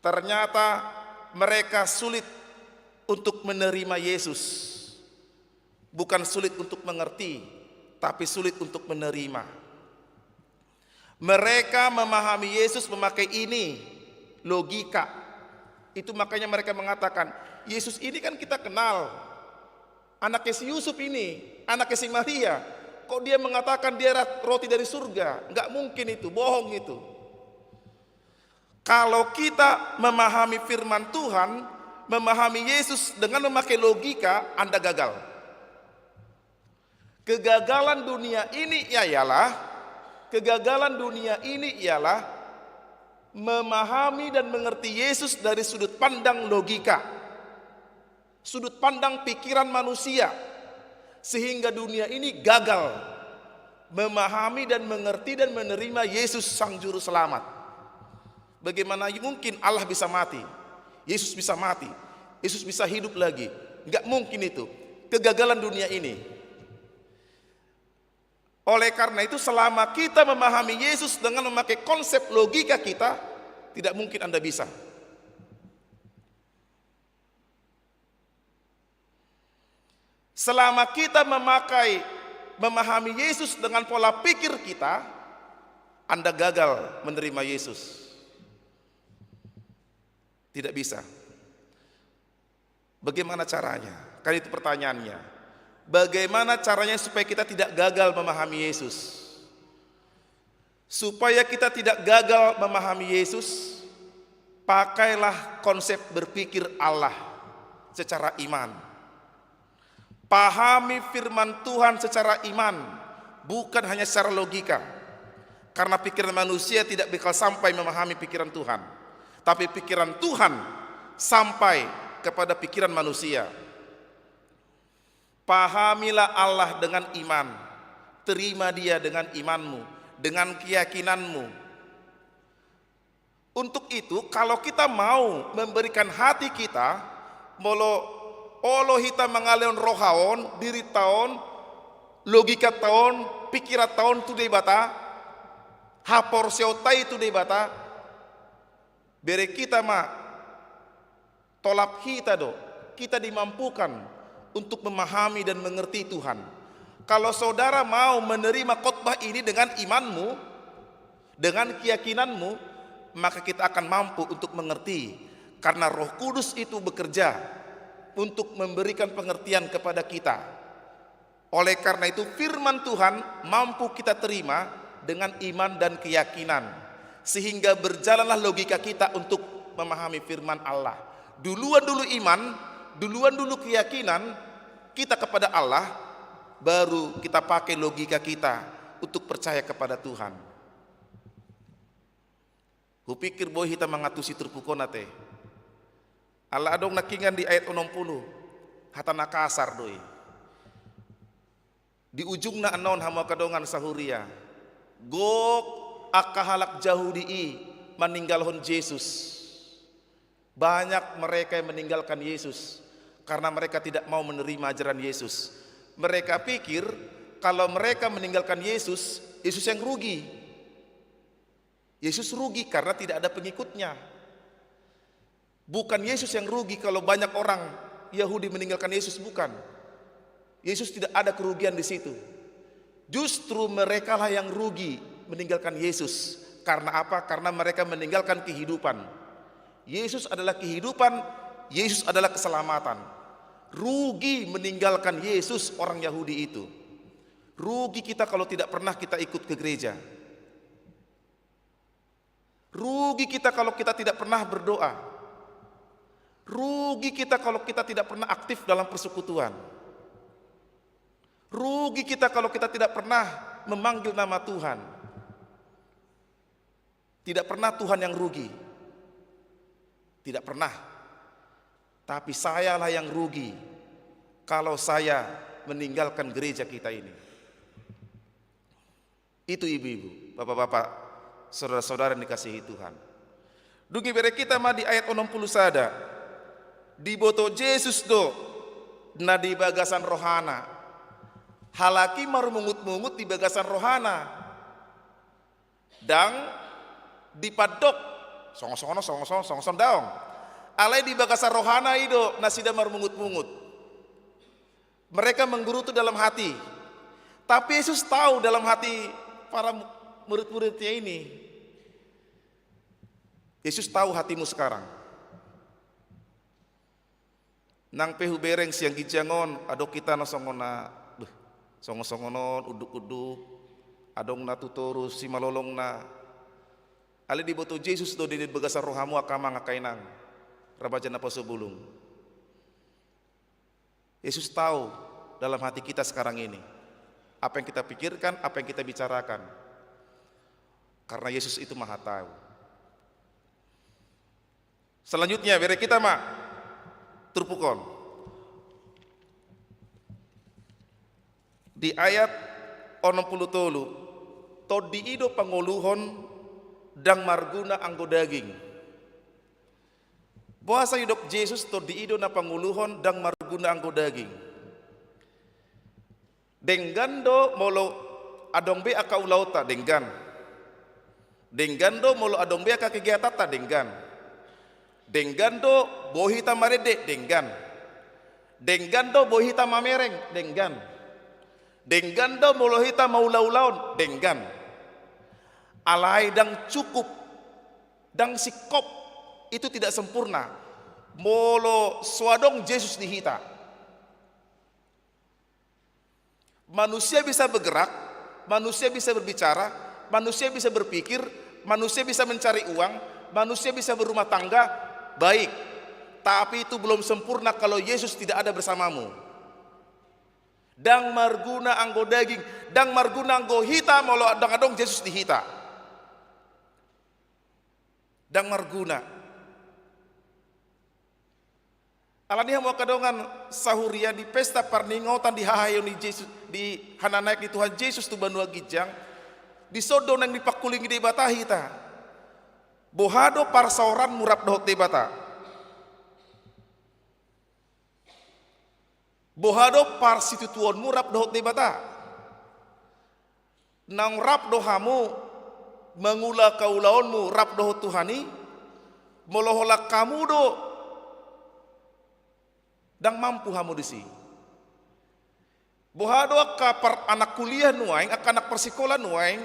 Ternyata mereka sulit untuk menerima Yesus. Bukan sulit untuk mengerti, tapi sulit untuk menerima. Mereka memahami Yesus memakai ini, logika. Itu makanya mereka mengatakan, Yesus ini kan kita kenal. Anaknya si Yusuf ini, anaknya si Maria. Kok dia mengatakan dia roti dari surga? Enggak mungkin itu, bohong itu. Kalau kita memahami firman Tuhan, memahami Yesus dengan memakai logika, Anda gagal. Kegagalan dunia ini ialah memahami dan mengerti Yesus dari sudut pandang logika, sudut pandang pikiran manusia, sehingga dunia ini gagal memahami dan mengerti dan menerima Yesus sang juru selamat. Bagaimana mungkin Allah bisa mati, Yesus bisa mati, Yesus bisa hidup lagi? Enggak mungkin itu. Kegagalan dunia ini. Oleh karena itu selama kita memahami Yesus dengan memakai konsep logika kita, tidak mungkin Anda bisa. Selama kita memahami Yesus dengan pola pikir kita, Anda gagal menerima Yesus. Tidak bisa. Bagaimana caranya? Kan itu pertanyaannya. Bagaimana caranya supaya kita tidak gagal memahami Yesus? Supaya kita tidak gagal memahami Yesus, pakailah konsep berpikir Allah secara iman. Pahami firman Tuhan secara iman, bukan hanya secara logika. Karena pikiran manusia tidak bakal sampai memahami pikiran Tuhan. Tapi pikiran Tuhan sampai kepada pikiran manusia. Pahamilah Allah dengan iman. Terima Dia dengan imanmu, dengan keyakinanmu. Untuk itu, kalau kita mau memberikan hati kita, olo hita mengalion rohaon, diri taon, logika taon, pikiran taon tu debata, hapor seotai tu debata, bere kita tolap kita kita dimampukan untuk memahami dan mengerti Tuhan. Kalau saudara mau menerima khotbah ini dengan imanmu, dengan keyakinanmu, maka kita akan mampu untuk mengerti. Karena Roh Kudus itu bekerja untuk memberikan pengertian kepada kita. Oleh karena itu firman Tuhan mampu kita terima dengan iman dan keyakinan. Sehingga berjalanlah logika kita untuk memahami firman Allah. Duluan dulu iman, duluan dulu keyakinan kita kepada Allah, baru kita pakai logika kita untuk percaya kepada Tuhan. Hupikir boy hita mangatusi terpukona teh. Allah adong nakingan di ayat 60. Hatana kasar doi. Di ujungna anon hama kadongan sahuria. Gok akahalak jauh meninggalkan Yesus. Banyak mereka yang meninggalkan Yesus karena mereka tidak mau menerima ajaran Yesus. Mereka pikir kalau mereka meninggalkan Yesus, Yesus yang rugi. Yesus rugi karena tidak ada pengikutnya. Bukan Yesus yang rugi kalau banyak orang Yahudi meninggalkan Yesus, bukan. Yesus tidak ada kerugian di situ. Justru merekalah yang rugi meninggalkan Yesus. Karena apa? Karena mereka meninggalkan kehidupan. Yesus adalah kehidupan, Yesus adalah keselamatan. Rugi meninggalkan Yesus orang Yahudi itu. Rugi kita kalau tidak pernah kita ikut ke gereja. Rugi kita kalau kita tidak pernah berdoa. Rugi kita kalau kita tidak pernah aktif dalam persekutuan. Rugi kita kalau kita tidak pernah memanggil nama Tuhan. Tidak pernah Tuhan yang rugi. Tidak pernah. Tapi sayalah yang rugi kalau saya meninggalkan gereja kita ini. Itu ibu-ibu, bapak-bapak, saudara-saudara yang dikasihi Tuhan. Dugi bere kita mah di ayat 60 sada. Di boto Yesus do na di bagasan rohana. Halaki marumungut-mungut di bagasan rohana. Dang dipadok song daong. Alai di bagasan rohana ido nasida marumungut-mungut. Mereka menggerutu dalam hati. Tapi Yesus tahu dalam hati para murid-muridnya ini. Yesus tahu hatimu sekarang. Nang pehu bereng siang gijangon adok kita no songona songon-songonon uduk-uduk adong na tutoru si malolong na ali di boto Yesus do di begasar rohamu akama ngakainang rabajan apa sebulung. Yesus tahu dalam hati kita sekarang ini apa yang kita pikirkan, apa yang kita bicarakan, karena Yesus itu maha tahu. Selanjutnya bere kita mak turpukon di ayat 63 to diido panguluhon dang marguna anggo daging. Bahasa hidup Yesus to diido na panguluhon dang marguna anggo daging. Denggando molo adong be aka ulauta denggan. Denggando molo adong be aka kegiatata denggan. Denggando bohita marede denggan. Denggando bohita mamereng denggan. Denggando molo hita maulaulaun denggan. Alai dang cukup dang sikop itu tidak sempurna. Molo swadong Yesus dihita. Manusia bisa bergerak, manusia bisa berbicara, manusia bisa berpikir, manusia bisa mencari uang, manusia bisa berumah tangga, baik. Tapi itu belum sempurna kalau Yesus tidak ada bersamamu. Dang marguna anggo daging, dang marguna anggo hita, molo adong Yesus dihita. Dang marguna. Alani mau kadongan sahuria di pesta parningotan di hahayon di Yesus di hananaik di Tuhan Yesus tu banua gijang di sodon yang dipakuling di batahi ta bohado parsaoran murap dohot di bata bohado parsitutuon murap dohot di bata nang rap dohamu mengula kaulaonmu rap dohot Tuhani moloholak kamu do dang mampu hamu disi. Bohado ka anak kuliah nuaing, anak persikola nuaing,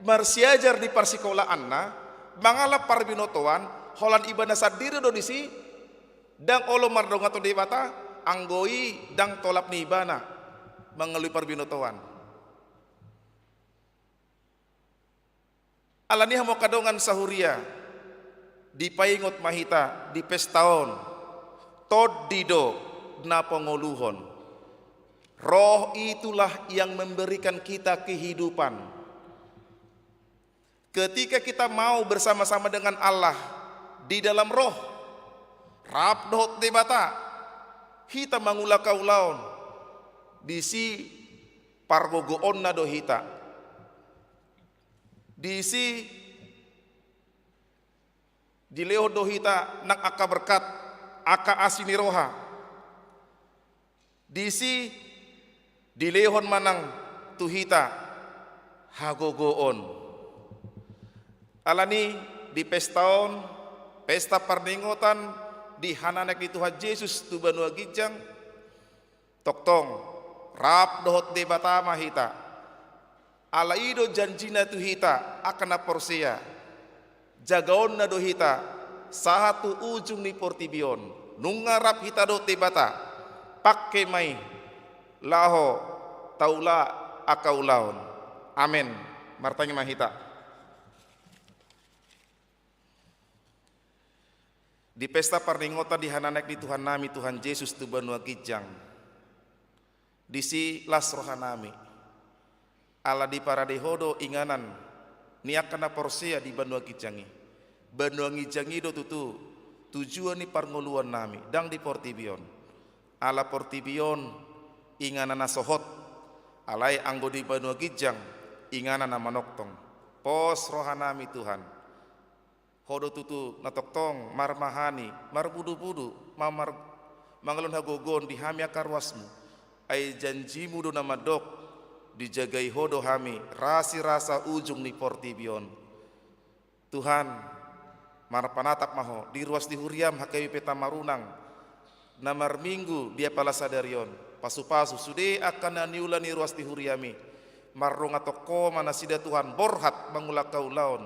marsiajar di persikola anna, mangala parbinotoan, holan ibadah sadiri do disi, dang olo mardong atau debata, anggoi dang tolap ni ibana, mengelui parbinotoan. Alani hamo kadongan sahuria, di paingot mahita, di pestaon, tod dido na pengoluhon. Roh itulah yang memberikan kita kehidupan. Ketika kita mau bersama-sama dengan Allah di dalam roh, rap dohot debata, hita mangula kaulaon, disi pargogoon na dohita, disi dileo dohita nak aka berkat, aka asini roha, disi dilehon manang tuhita hagogoon. Alani di pestaon, pesta parningotan di hananek di Tuhan Yesus tu banua gijang, toktong rap dohot debata mahita, alaido janjina tuhita akan aporsia, jagaon na dohita sahatu ujung ni portibion, nungarap hita dohot debata, pakke mai laho taula akaulaon. Amin. Martanya mahita. Di pesta parningota di hananek di Tuhan nami Tuhan Yesus tu banua gijang. Disi las rohanami. Ala di paradehodo inganan niakana porsia di banua gijangi. Banua gijangi do tutu tujuan ni parngoluan nami dang di portibion. Ala portibion inganan sohot. Alai anggo di banua gijang inganan manoktong. Pos rohanami Tuhan. Hodo tutu natoktong marmahani marbudu-budu mamar mangalun hagogon di hami akarwasmu ay janjimu do nama dok dijagai hodo hami rasi rasa ujung ni portibion. Tuhan marpanatap maho di ruas di huriam hakai peta marunang namar minggu dia pala sadarion pasu-pasu sude akan naniulan ni ruas di huriami marrong atoko mana sida Tuhan borhat mangulak kaulaon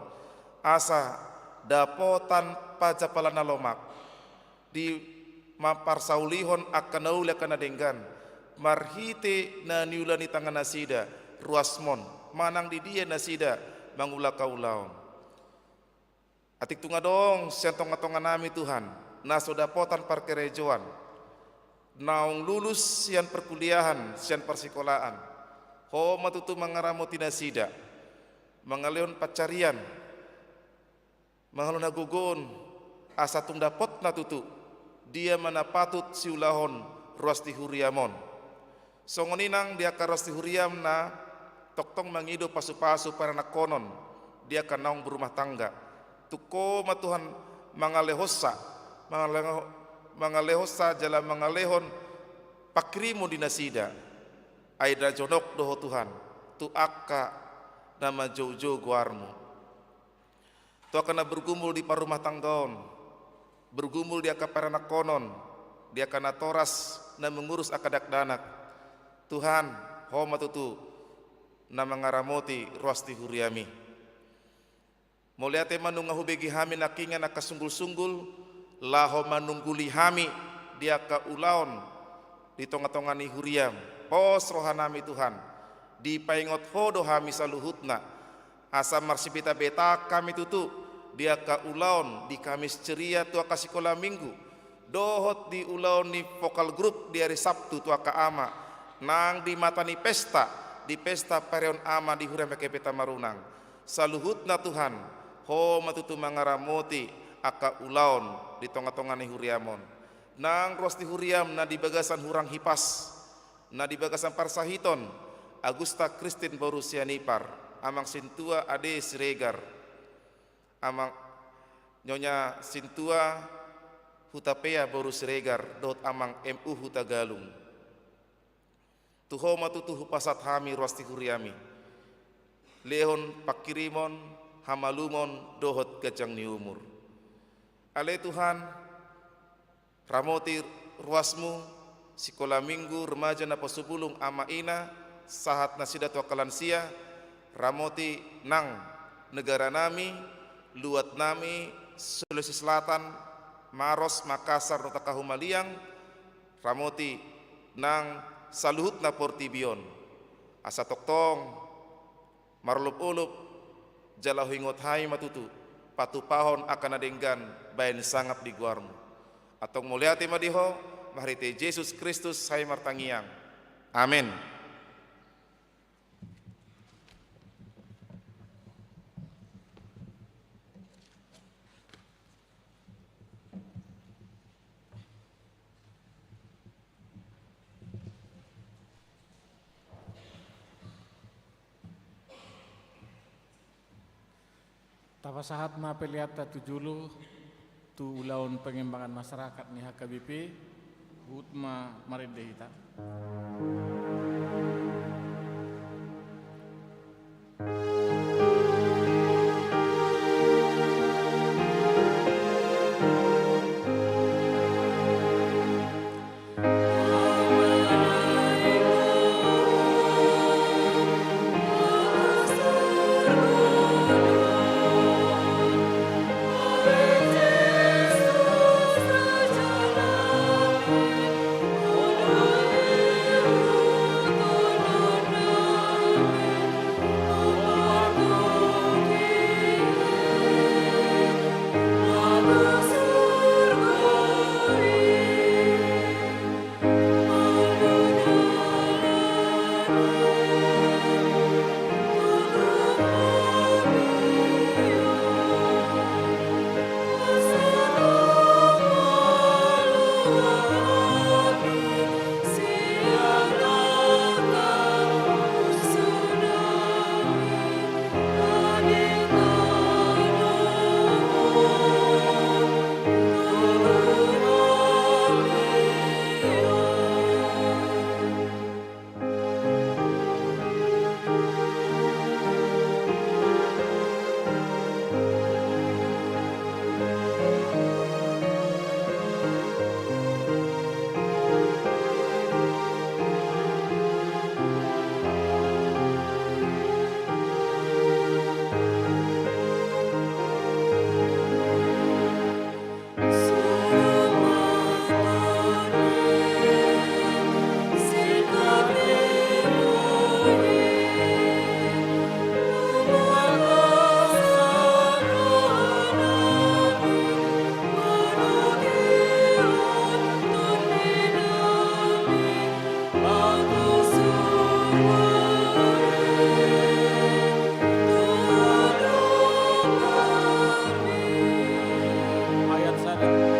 asa dapotan pajapalana lomak di mapar saulihon akan naula kana denggan marhite na niulani tangan nasida ruasmon manang di dia nasida mangula kaulaon atik tunga dong sentong-tongan nami Tuhan naso dapotan parkerejoan naung lulus sian perkuliahan sian persekolahan ho matutu mangaramoti nasida mangaleon pacarian mangalun hagugon asa tung dapot na tutu dia mana patut siulahon ruas di huriamon songoninang dia ka ruas di huriam na toktong mangido pasu-pasu para nakonon dia ka naong berumah tangga tuko matuhan mangalehosa jala mangalehon pakrimo di nasida aida jonok doho Tuhan tu akka nama jojo guarmu tu akan bergumul di parumah tanggaon, bergumul di akapara konon, dia akan toras na mengurus akadak danak. Tuhan, homa tutu na mangaramoti ruas di huriami. Moliate manung ngahubegi hami nakingan nakasunggul-sunggul, laho manungguli hami dia ka ulaon di tonga-tonga ni huriam. Pos rohanami Tuhan, di paingot hodo hami saluhutna. Asa marsipita beta kami tutu dia ka ulaon di Kamis ceria tua ka sekolah minggu dohot di ulaon ni vokal grup di hari Sabtu tua ka ama nang di mata ni pesta di pesta pareon ama di huriam ke peta marunang saluhutna Tuhan ho matutu mangaramoti aka ulaon di tonga-tonga ni huriamon nang ros di huriam na di bagasan hurang hipas na di bagasan parsahiton Agusta Kristin Borusianipar amang sintua ade siregar amang nyonya sintua hutapea boru siregar dot amang MU hutagalung tuho matutu pasat hami rosti huriami lehon pakirimon hamalumon dohot gajang ni umur ale Tuhan ramoti ruasmu sekolah minggu remaja na pasubulung ama ina sahat nasidat wakalansia ramoti nang negara nami luat nami Sulawesi Selatan Maros Makassar Nota Kahumaliang ramoti nang saluhut na portibion asa toktong marulup-ulup jala hingot hai matutu patupahon akan adenggan bayan sangap di guarmu atong muliati madiho mahrite Yesus Kristus hai martangiang amin.
Tapasahat mapeliata tujulu tu ulaun pengembangan masyarakat ni HKBP Hutma Marindehita. Ayat sadar.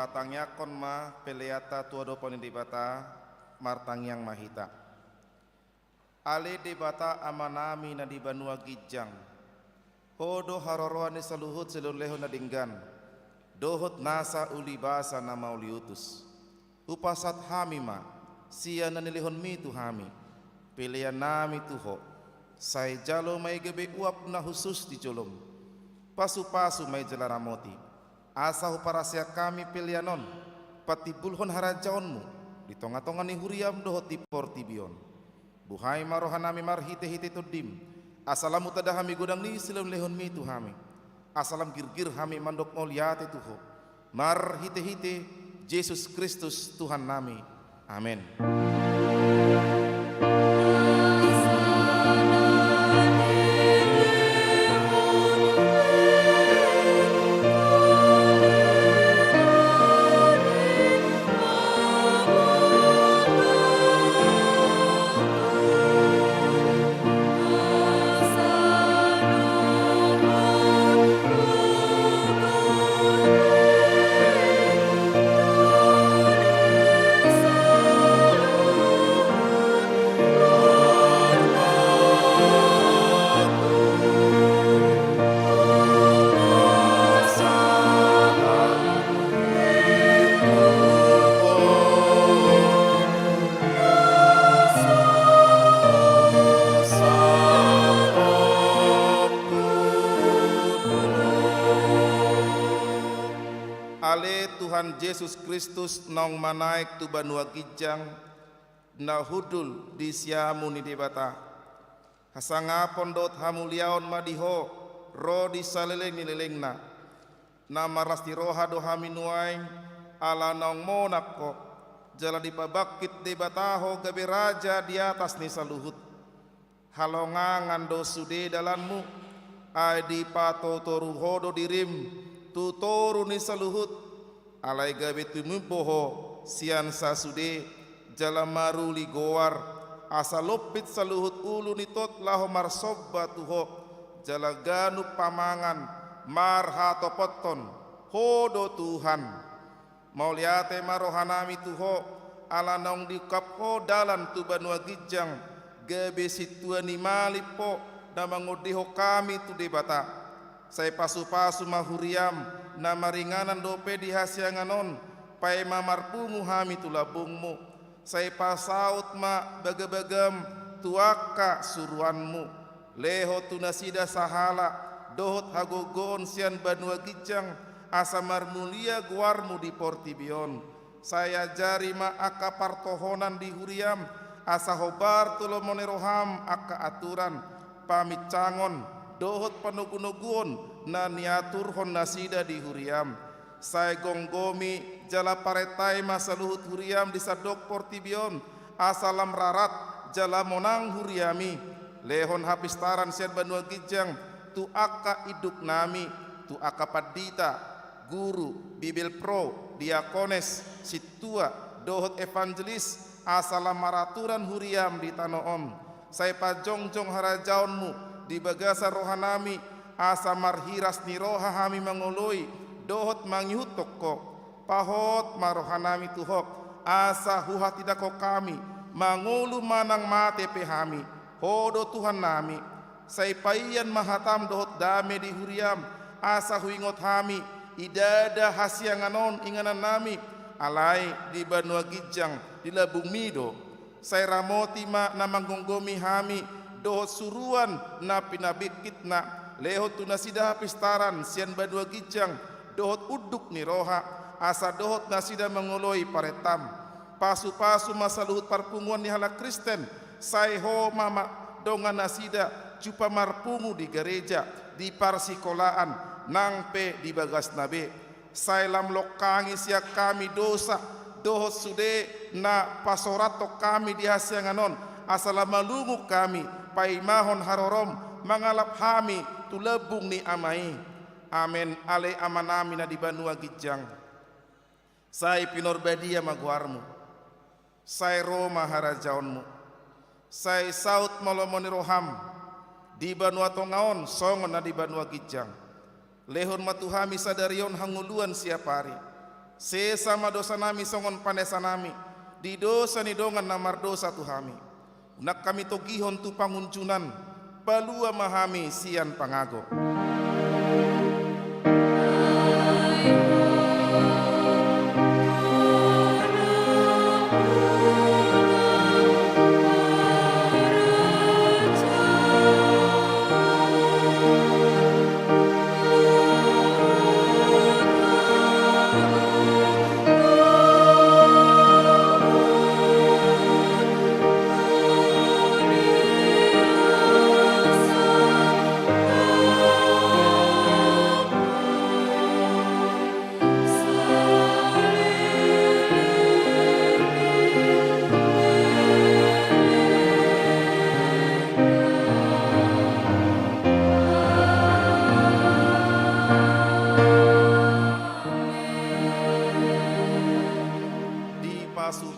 matangnya kon ma peleata tuado poni debata martang yang mahita. Ale debata amanami na di Banua Gijang. Hodo haroroani saluhut seluleho na dinggan. Dohot nasa ulibasa na mauliutus. Upasat hami ma siya na nilihon mi tu hami. Pilihan nami tuho. Say jalo may gabi uap na husus di jolom. Pasu-pasu may jalaramoti. Asahu para siya kami pilihanon. Pati bulhon harajaonmu. Di tonga-tonga ni huriam dohot di portibion. Buhay marohanami marhite-hite tudim. Asalamu tadahami godang ni silam lehon mi tu hami. Asalam girgir hami mandok moliate tuho. Marhite-hite Yesus Kristus Tuhan nami. Amin. Ale Tuhan Yesus Kristus nong manaik tu Banua Gijang na hudul di siamu ni debata hasanga pondot hamuliaon madiho ro di saleleng ni lelengna na maras di roha do haminuain ala nong monako jala di pabakit debataho gabe raja di atas ni saluhut halongangan do sude dalanmu ai di pato toru hodo dirim tutoru ni saluhut alai gabe tumupoho sian sasude jalamaru li goar asalopit saluhut ulu ni tot laho marsobba tuho jalaganu pamangan marhato poton hodo Tuhan mauliate marohanami tuho ala naung dikapho dalan tu Banua Gijang gabe situani malipo na mangodiho kami tu debata saya pasu-pasu mahuriam na maringanan dope di hasianganon pai mamarpungu hami tulabungmu saya pasaut ma bagabagam tuaka suruanmu leho tunasida sahala dohot hagogon sian Banua Gijang asamar mulia guarmu di portibion saya jari ma aka partohonan di huriam asa hobar tulo moneroham aka aturan pamit cangon dohot panugunugun na niatur hon nasida di huriam saya gonggomi jala paretai masaluhut huriam di sadok portibion asalam rarat jala monang huriami lehon hapistaran sian Banua Gijang tu aka iduk nami tu aka padita guru bibil pro diakones situa dohot evangelis asalam maraturan huriam di tanoom saya pajongjong harajaonmu di bagasa rohanami asa marhiras ni roha hami mangoloi dohot mangyut toko pahot marohanami tuhok asa huha tidako kami mangulu manang mate pehami hodo Tuhan nami say paian mahatam dohot dame di huriam asa huingot hami idada hasianganon inganan nami alai di Banua Gijang di Labung Mido say ramoti ma namanggonggomi hami dohot suruan na pinabikit na lehot tunasida pistaran sian Banua Gijang dohot uduk ni roha asa dohot nasida mengoloi paretam pasu-pasu masaluhut parpunguan ni hala Kristen sai ho mama dongan nasida jupa marpungu di gereja di parsikolaan nangpe di bagas nabe sai lam lokangi siak kami dosa dohot sude na pasorato kami di hasianganon asalamalungu kami paimahon harorom mangalap hami tulebung ni amai amen ale amanami na di Banua Gijang sai pinorbadia maguarmu sai Roma harajaonmu sai saut molomoni roham di Banua Tongaon songon na di Banua Gijang lehon matuhami sadarion hanguluan siapari sesama dosa nami songon pandesa nami, di dosa ni dongan namar dosa tuhami. Unak kami togihon tu panguncunan, palua mahami sian pangago.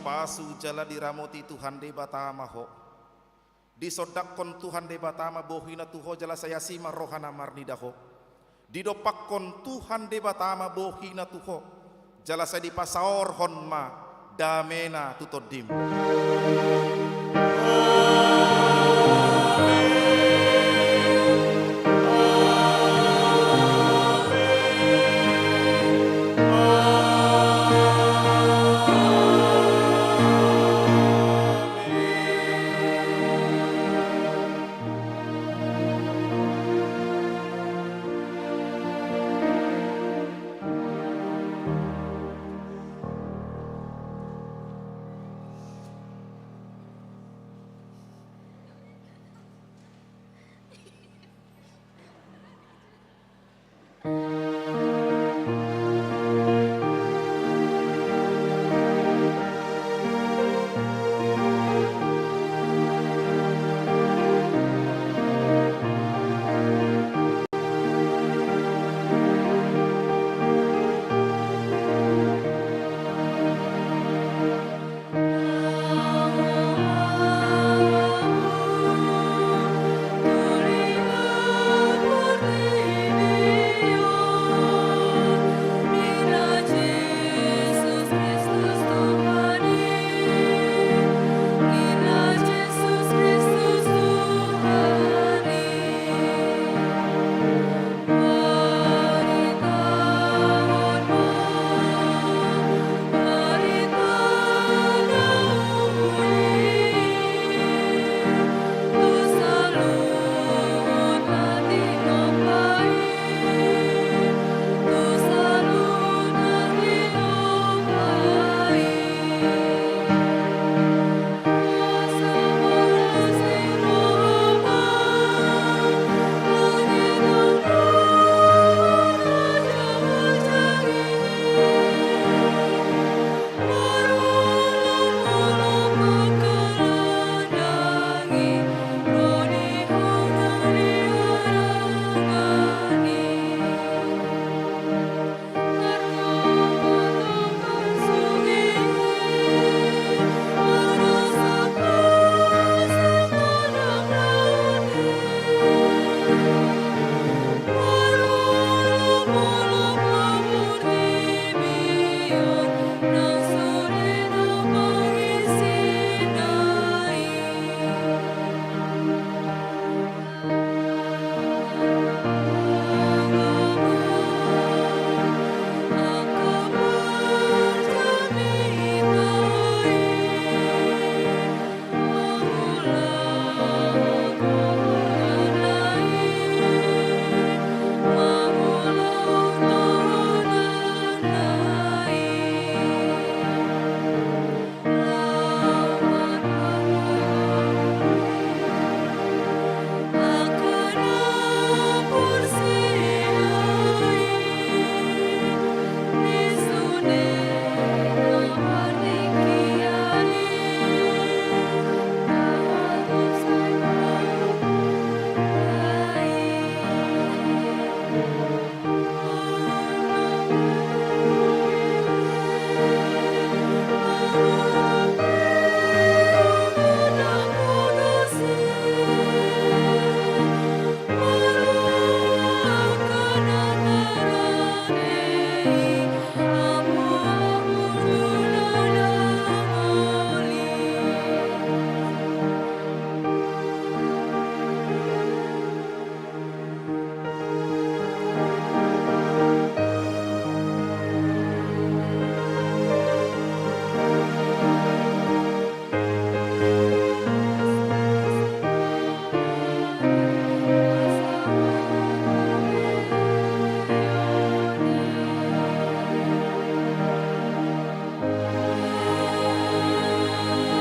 Pasu jala diramoti Tuhan de batama ho, disodakon Tuhan de batama bohina tuho jala saya sima rohana marnida ho, didopakon Tuhan de batama bohina tuho jala saya dipasaor honma damena tutodim.